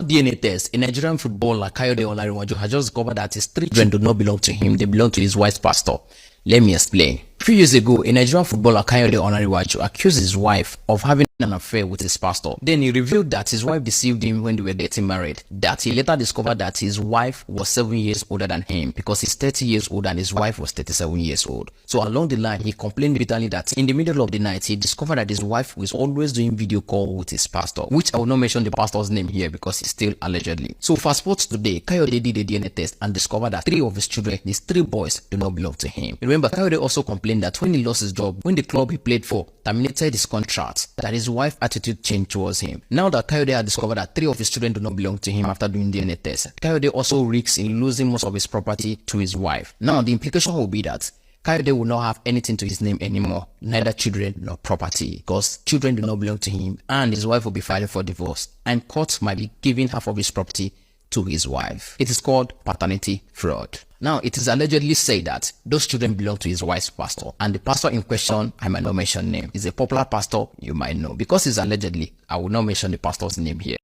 DNA test, a Nigerian footballer Kayode Olarewaju has just discovered that his 3 children do not belong to him, they belong to his wife's pastor. Let me explain. A few years ago, a Nigerian footballer Kayode Olarewaju accused his wife of having an affair with his pastor. Then he revealed that his wife deceived him when they were getting married. That he later discovered that his wife was 7 years older than him because he's 30 years old and his wife was 37 years old. So along the line, he complained bitterly that in the middle of the night, he discovered that his wife was always doing video call with his pastor, which I will not mention the pastor's name here because it's still allegedly. So fast forward today, Kayode did a DNA test and discovered that 3 of his children, these 3 boys, do not belong to him. Remember, Kayode also complained that when he lost his job, when the club he played for terminated his contract, that his wife's attitude changed towards him. Now that Kayode had discovered that 3 of his children do not belong to him after doing DNA test, Kayode also risks in losing most of his property to his wife. Now the implication will be that Kayode will not have anything to his name anymore, neither children nor property, because children do not belong to him and his wife will be filing for divorce and court might be giving half of his property to his wife. It is called paternity fraud. Now, it is allegedly said that those children belong to his wife's pastor, and the pastor in question, I might not mention name, is a popular pastor you might know. Because it's allegedly, I will not mention the pastor's name here.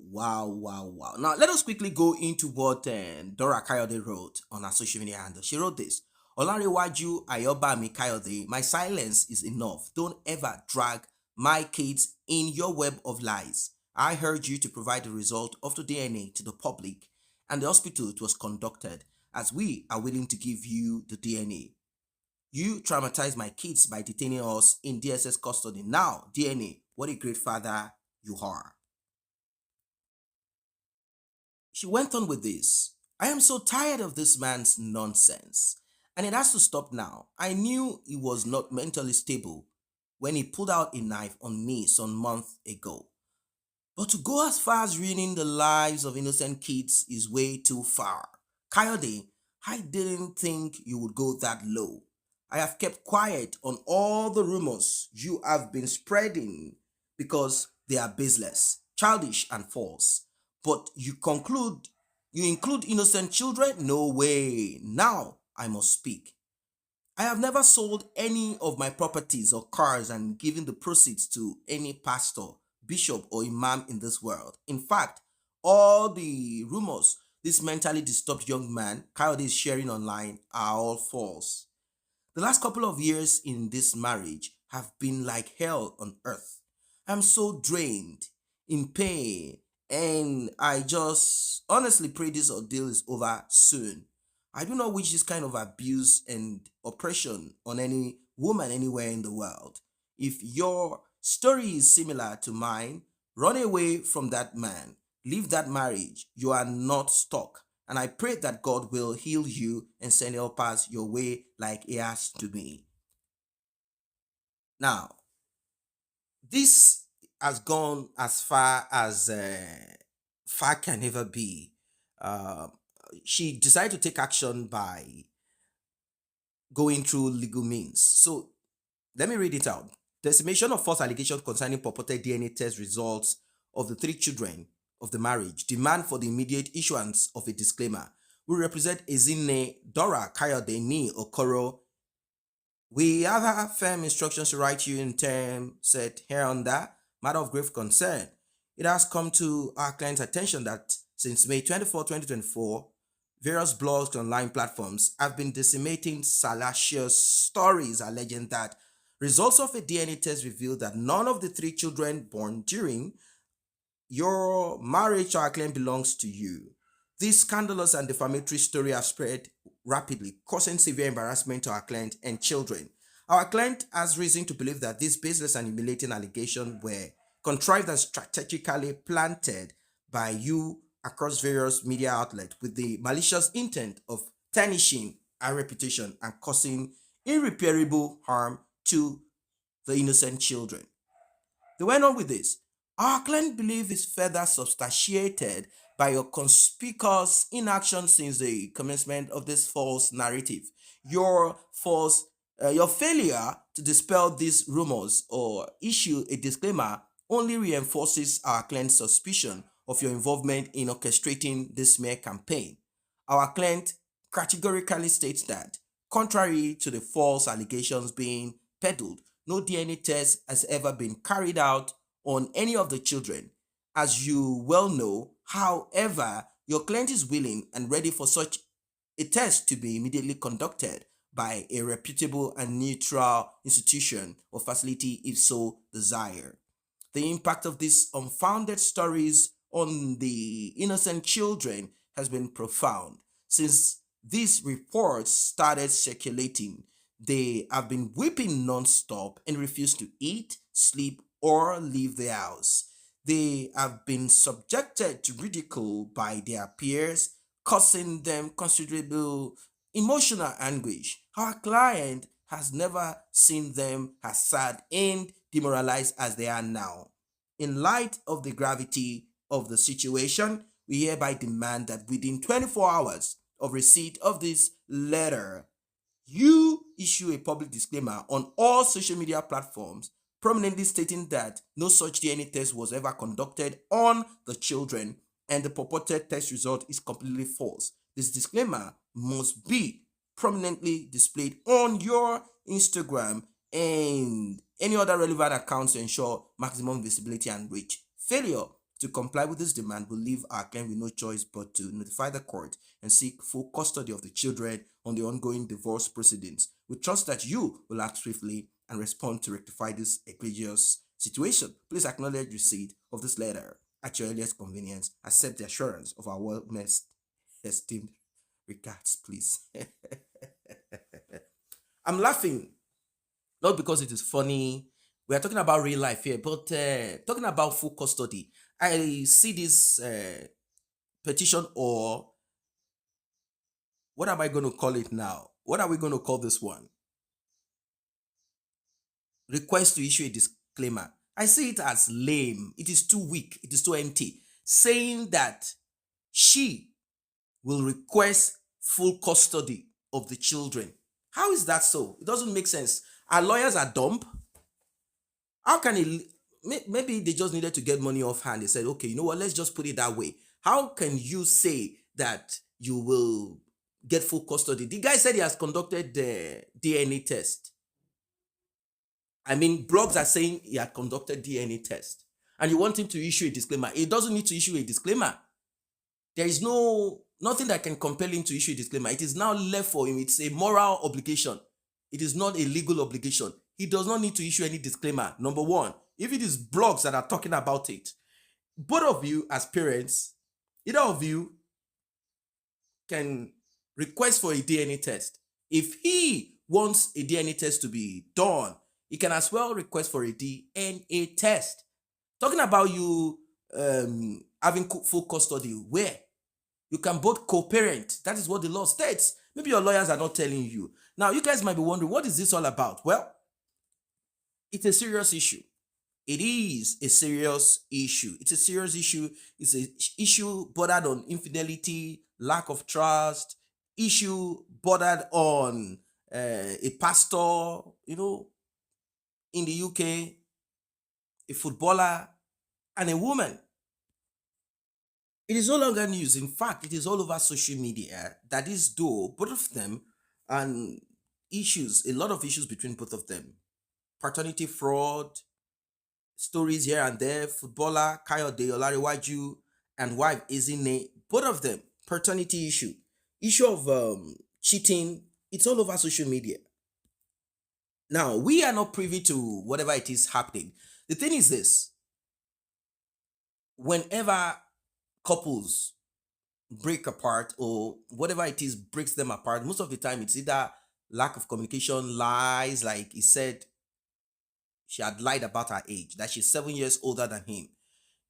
Wow. Now, let us quickly go into what Dora Kayode wrote on her social media handle. She wrote this: Olarewaju Ayobami Kayode, my silence is enough. Don't ever drag my kids in your web of lies. I urge you to provide the result of the DNA to the public and the hospital it was conducted, as we are willing to give you the DNA. You traumatized my kids by detaining us in DSS custody. Now, DNA, what a great father you are. She went on with this: I am so tired of this man's nonsense, and it has to stop now. I knew he was not mentally stable when he pulled out a knife on me some months ago. But to go as far as ruining the lives of innocent kids is way too far. Kayode, I didn't think you would go that low. I have kept quiet on all the rumors you have been spreading because they are baseless, childish, and false. But you include innocent children? No way. Now I must speak. I have never sold any of my properties or cars and given the proceeds to any pastor, bishop, or imam in this world. In fact, all the rumors this mentally disturbed young man Kayode is sharing online are all false. The last couple of years in this marriage have been like hell on earth. I'm so drained, in pain, and I just honestly pray this ordeal is over soon. I do not wish this kind of abuse and oppression on any woman anywhere in the world. If your story is similar to mine, run away from that man. Leave that marriage. You are not stuck. And I pray that God will heal you and send helpers your way like he has to me. Now, this has gone as far as far can ever be. Uh, she decided to take action by going through legal means. So let me read it out. Decimation of false allegations concerning purported DNA test results of the 3 children of the marriage. Demand for the immediate issuance of a disclaimer. We represent Ezinne Dora Kayode ni Okoro. We have our firm instructions to write you in terms set here under matter of grave concern. It has come to our client's attention that since May 24, 2024, various blogs and online platforms have been disseminating salacious stories alleging that results of a DNA test revealed that none of the 3 children born during your marriage to our client belongs to you. This scandalous and defamatory story has spread rapidly, causing severe embarrassment to our client and children. Our client has reason to believe that these baseless and humiliating allegations were contrived and strategically planted by you across various media outlets with the malicious intent of tarnishing our reputation and causing irreparable harm to the innocent children. They went on with this. Our client belief is further substantiated by your conspicuous inaction since the commencement of this false narrative. Your failure to dispel these rumors or issue a disclaimer only reinforces our client's suspicion of your involvement in orchestrating this smear campaign. Our client categorically states that, contrary to the false allegations being peddled, no DNA test has ever been carried out on any of the children. As you well know, however, your client is willing and ready for such a test to be immediately conducted by a reputable and neutral institution or facility if so desired. The impact of these unfounded stories on the innocent children has been profound. Since these reports started circulating, they have been weeping non-stop and refuse to eat, sleep, or leave the house. They have been subjected to ridicule by their peers, causing them considerable emotional anguish. Our client has never seen them as sad and demoralized as they are now. In light of the gravity of the situation, we hereby demand that within 24 hours of receipt of this letter, you issue a public disclaimer on all social media platforms prominently stating that no such DNA test was ever conducted on the children and the purported test result is completely false. This disclaimer must be prominently displayed on your Instagram and any other relevant accounts to ensure maximum visibility and reach. Failure to comply with this demand will leave our client with no choice but to notify the court and seek full custody of the children on the ongoing divorce proceedings. We trust that you will act swiftly and respond to rectify this egregious situation. Please acknowledge receipt of this letter at your earliest convenience. Accept the assurance of our well-most esteemed regards, please. I'm laughing not because it is funny. We are talking about real life here, but talking about full custody. I see this petition, or what am I going to call it now? What are we going to call this one? Request to issue a disclaimer. I see it as lame. It is too weak. It is too empty. Saying that she will request full custody of the children. How is that so? It doesn't make sense. Our lawyers are dumb. How can it? Maybe they just needed to get money off hand. They said, okay, you know what? Let's just put it that way. How can you say that you will get full custody? The guy said he has conducted the DNA test. I mean, blogs are saying he had conducted DNA test, and you want him to issue a disclaimer. He doesn't need to issue a disclaimer. There is nothing that can compel him to issue a disclaimer. It is now left for him. It's a moral obligation. It is not a legal obligation. He does not need to issue any disclaimer. Number one, if it is blogs that are talking about it, both of you as parents, either of you can request for a DNA test. If he wants a DNA test to be done, he can as well request for a DNA test. Talking about you having full custody, where you can both co-parent. That is what the law states. Maybe your lawyers are not telling you. Now, you guys might be wondering, what is this all about? Well, it's a serious issue. It is a serious issue. It's a serious issue. It's an issue bordered on infidelity, lack of trust, issue bordered on a pastor, in the UK, a footballer, and a woman. It is no longer news. In fact, it is all over social media. That is, though, both of them, and a lot of issues between both of them. Paternity fraud, stories here and there. Footballer Kayode Olarewaju and wife Ezine, both of them, paternity issue of cheating. It's all over social media. Now, we are not privy to whatever it is happening. The thing is this: whenever couples break apart or whatever it is breaks them apart, most of the time it's either lack of communication, lies, like he said she had lied about her age, that she's 7 years older than him.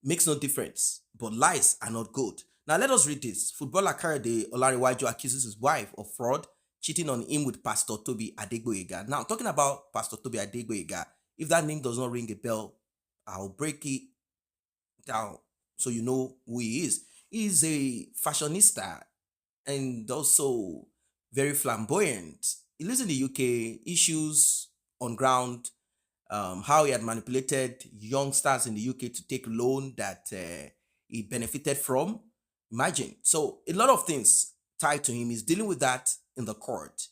Makes no difference, but lies are not good. Now let us read this. Footballer Kayode Olarewaju accuses his wife of fraud, cheating on him with Pastor Toby Adegboyega. Now, talking about Pastor Toby Adegboyega, if that name does not ring a bell, I'll break it down so you know who he is. He's a fashionista and also very flamboyant. He lives in the UK, issues on ground, how he had manipulated youngsters in the UK to take loan that he benefited from. Imagine. So a lot of things. tied to him. He's dealing with that in the court.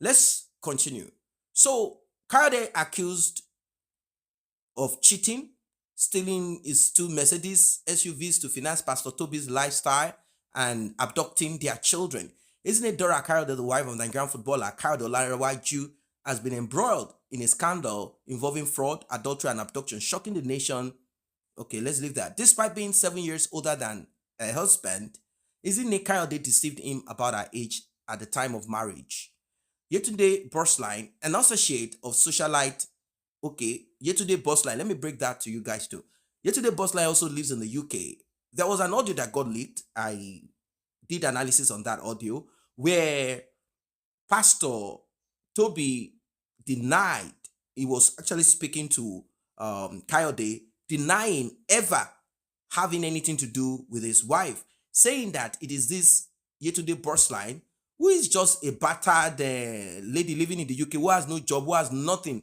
Let's continue. So Kayode accused of cheating, stealing his two Mercedes SUVs to finance Pastor Toby's lifestyle, and abducting their children. Isn't it Dora Kayode, the wife of Nigerian footballer Kayode Olarewaju, has been embroiled in a scandal involving fraud, adultery, and abduction, shocking the nation? Okay, let's leave that. Despite being 7 years older than her husband, isn't it Kayode deceived him about her age at the time of marriage? Yetunde Borsline, an associate of socialite. Okay, Yetunde Borsline, let me break that to you guys too. Yetunde Borsline also lives in the UK. There was an audio that got leaked. I did analysis on that audio where Pastor Toby denied, he was actually speaking to Kayode, denying ever having anything to do with his wife, saying that it is this Yetunde Borsline, who is just a battered lady living in the UK, who has no job, who has nothing,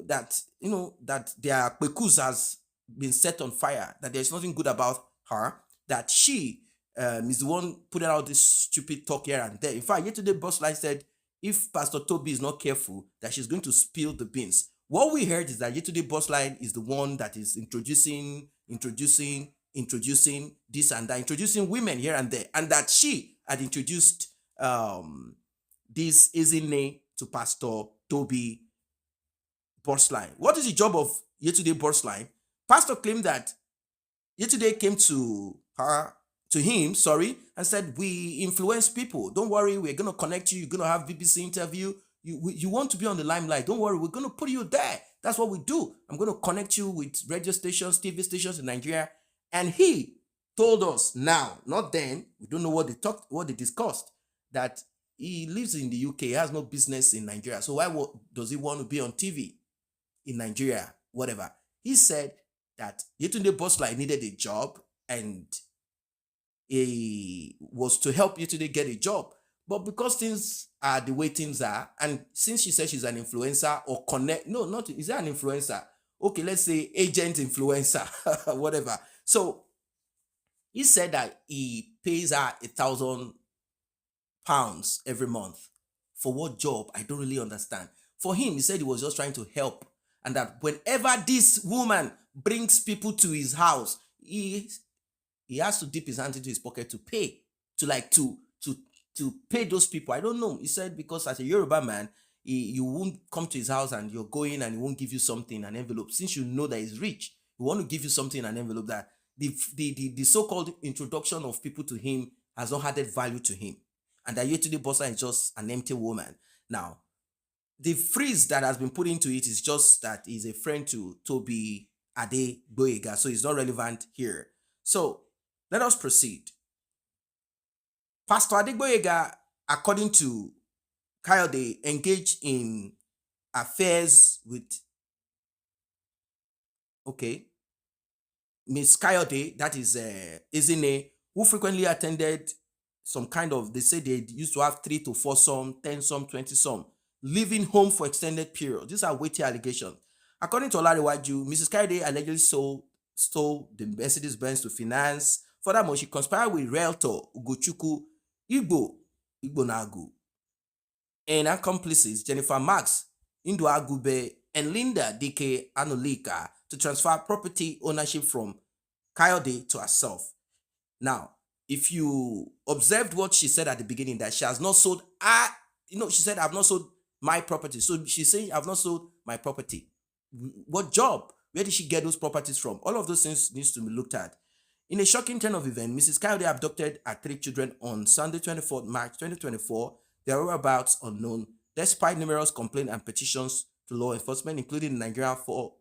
that, you know, that their pekus has been set on fire, that there's nothing good about her, that she is the one putting out this stupid talk here and there. In fact, Yetunde Borsline said if Pastor Toby is not careful, that she's going to spill the beans. What we heard is that Yetunde Borsline is the one that is introducing this and that, introducing women here and there, and that she had introduced this Ezinne to Pastor Toby Borsline. What is the job of Yetunde Borsline? Pastor claimed that Yetunde came to him, and said, we influence people. Don't worry, we're going to connect you. You're going to have BBC interview. You want to be on the limelight. Don't worry, we're going to put you there. That's what we do. I'm going to connect you with radio stations, TV stations in Nigeria. And he told us now, not then, we don't know what they discussed, that he lives in the UK, he has no business in Nigeria. So why does he want to be on TV in Nigeria? Whatever. He said that Yetunde Borsline needed a job, and he was to help Yetunde get a job. But because things are the way things are, and since she said she's an influencer or is that an influencer? Okay, let's say agent influencer, whatever. So he said that he pays her £1,000 every month. For what job? I don't really understand. For him, he said he was just trying to help, and that whenever this woman brings people to his house, he has to dip his hand into his pocket to pay, to pay those people. I don't know. He said because as a Yoruba man, you won't come to his house and you're going and he won't give you something, an envelope. Since you know that he's rich, he want to give you something, an envelope, that the so-called introduction of people to him has not added value to him. And that Yetunde Borsline is just an empty woman. Now, the phrase that has been put into it is just that he's a friend to Toby Adegboyega, so it's not relevant here. So let us proceed. Pastor Adegboyega, according to Kayode, engaged in affairs with Miss Kayode, that is Ezinne, who frequently attended some kind of, they say they used to have 3 to 4 some, 10 some, 20 some, living home for extended periods. These are weighty allegations. According to Olarewaju, Mrs. Kayode allegedly stole the Mercedes Benz to finance. Furthermore, she conspired with realtor Ugochukwu Igbo Nagu and accomplices Jennifer Marks, Nduagube, and Linda Dike Anolika to transfer property ownership from Kayode to herself. Now, if you observed what she said at the beginning, that she has not sold she said, I've not sold my property. So she's saying, I've not sold my property. What job? Where did she get those properties from? All of those things needs to be looked at. In a shocking turn of events, Mrs. Kayode abducted her 3 children on Sunday, 24th March 2024. Their whereabouts unknown, despite numerous complaints and petitions to law enforcement, including the Nigerian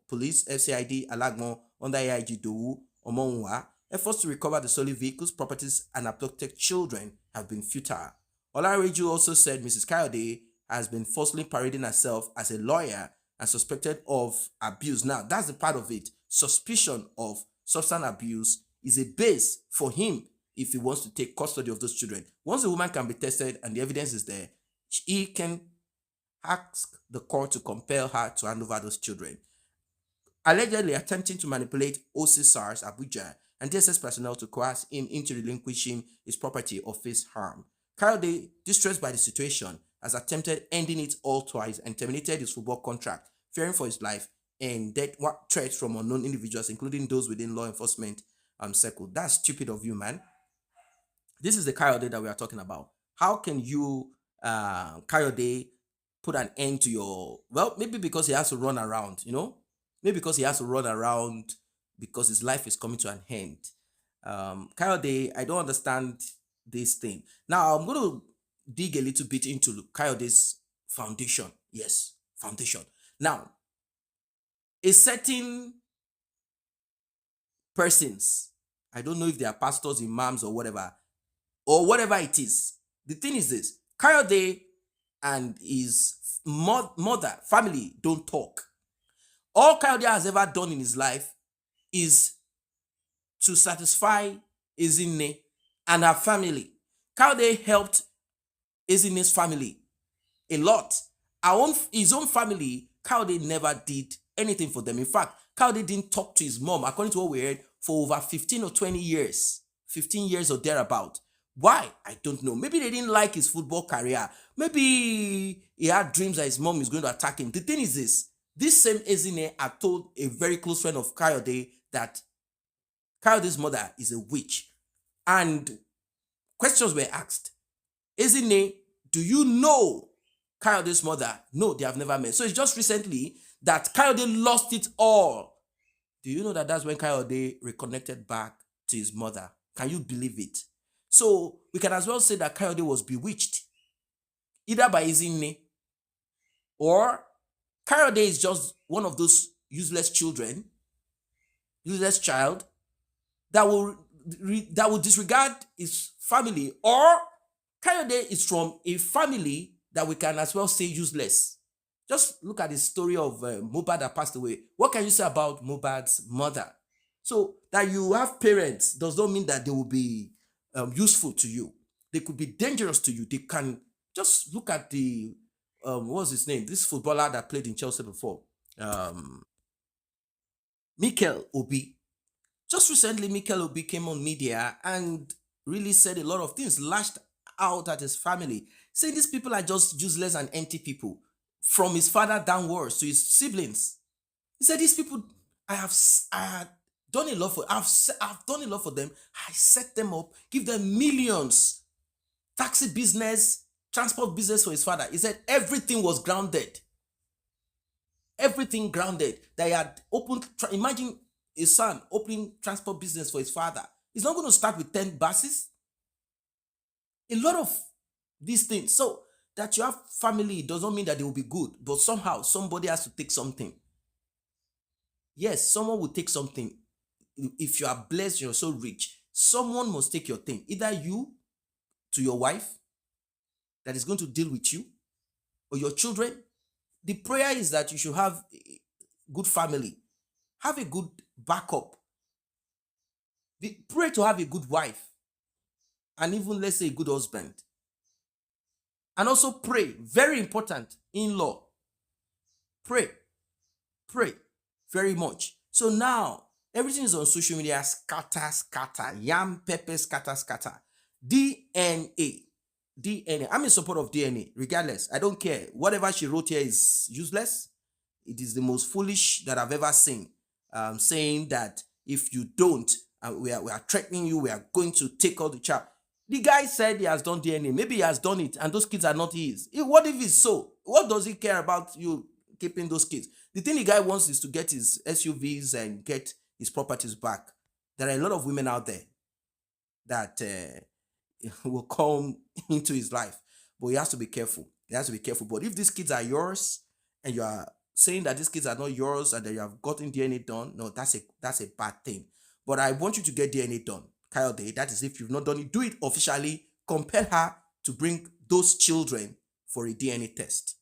Police, FCID, Alagbon, under AIG Dowu, Omonwa. Efforts to recover the stolen vehicles, properties, and abducted children have been futile. Olarewaju also said Mrs. Kayode has been falsely parading herself as a lawyer and suspected of abuse. Now, that's the part of it. Suspicion of substance abuse is a base for him if he wants to take custody of those children. Once the woman can be tested and the evidence is there, he can ask the court to compel her to hand over those children. Allegedly attempting to manipulate OC SARS Abuja and DSS personnel to coerce him into relinquishing his property or face harm. Kayode, distressed by the situation, has attempted ending it all twice and terminated his football contract, fearing for his life and death threats from unknown individuals, including those within law enforcement circle. That's stupid of you, man. This is the Kayode that we are talking about. How can you, Kayode, put an end to your, well, maybe because he has to run around, maybe because he has to run around because his life is coming to an end. Kayode, I don't understand this thing. Now, I'm going to dig a little bit into Kayode's foundation. Yes, foundation. Now, a certain persons, I don't know if they are pastors, imams, or whatever it is. The thing is this: Kayode and his mother, family don't talk. All Kayode has ever done in his life is to satisfy Ezinne and her family. Kayode helped Ezinne's family a lot. His own family, Kayode never did anything for them. In fact, Kayode didn't talk to his mom, according to what we heard, for over 15 or 20 years. 15 years or thereabout. Why? I don't know. Maybe they didn't like his football career. Maybe he had dreams that his mom is going to attack him. The thing is this same Ezinne had told a very close friend of Kayode that Kayode's mother is a witch. And questions were asked. Ezinne, do you know Kayode's mother? No, they have never met. So it's just recently that Kayode lost it all. Do you know that that's when Kayode reconnected back to his mother? Can you believe it? So we can as well say that Kayode was bewitched, either by Ezinne, or Kayode is just one of those useless child that will disregard his family, or Kayode is from a family that we can as well say useless. Just look at the story of Mohbad that passed away. What can you say about Mohbad's mother? So that you have parents does not mean that they will be useful to you. They could be dangerous to you. They can just look at the what's his name? This footballer that played in Chelsea before, Mikel Obi. Just recently, Mikel Obi came on media and really said a lot of things, lashed out at his family, saying these people are just useless and empty people, from his father downwards to his siblings. He said, these people, I had done a lot for, I've done a lot for them. I set them up, give them millions, taxi business, transport business for his father. He said everything was grounded. Everything grounded. They had opened, imagine a son opening transport business for his father. He's not going to start with 10 buses. A lot of these things. So that you have family does not mean that they will be good, but somehow somebody has to take something. Yes, someone will take something. If you are blessed, you're so rich, someone must take your thing. Either you to your wife that is going to deal with you, or your children. The prayer is that you should have a good family, have a good backup. Pray to have a good wife, and even, let's say, a good husband. And also pray, very important, in-law. Pray very much. So now everything is on social media, scatter, yam, pepper, scatter. DNA. I'm in support of DNA, regardless. I don't care. Whatever she wrote here is useless. It is the most foolish that I've ever seen. Saying that if you don't, we are threatening you, we are going to take all the child. The guy said he has done DNA. Maybe he has done it, and those kids are not his. What if it's so? What does he care about you keeping those kids? The thing the guy wants is to get his SUVs and get his properties back. There are a lot of women out there that will come into his life, but he has to be careful. But if these kids are yours, and you are saying that these kids are not yours and that you have gotten DNA done, no, that's a bad thing. But I want you to get DNA done, Kayode. That is, if you've not done it, do it officially. Compel her to bring those children for a DNA test.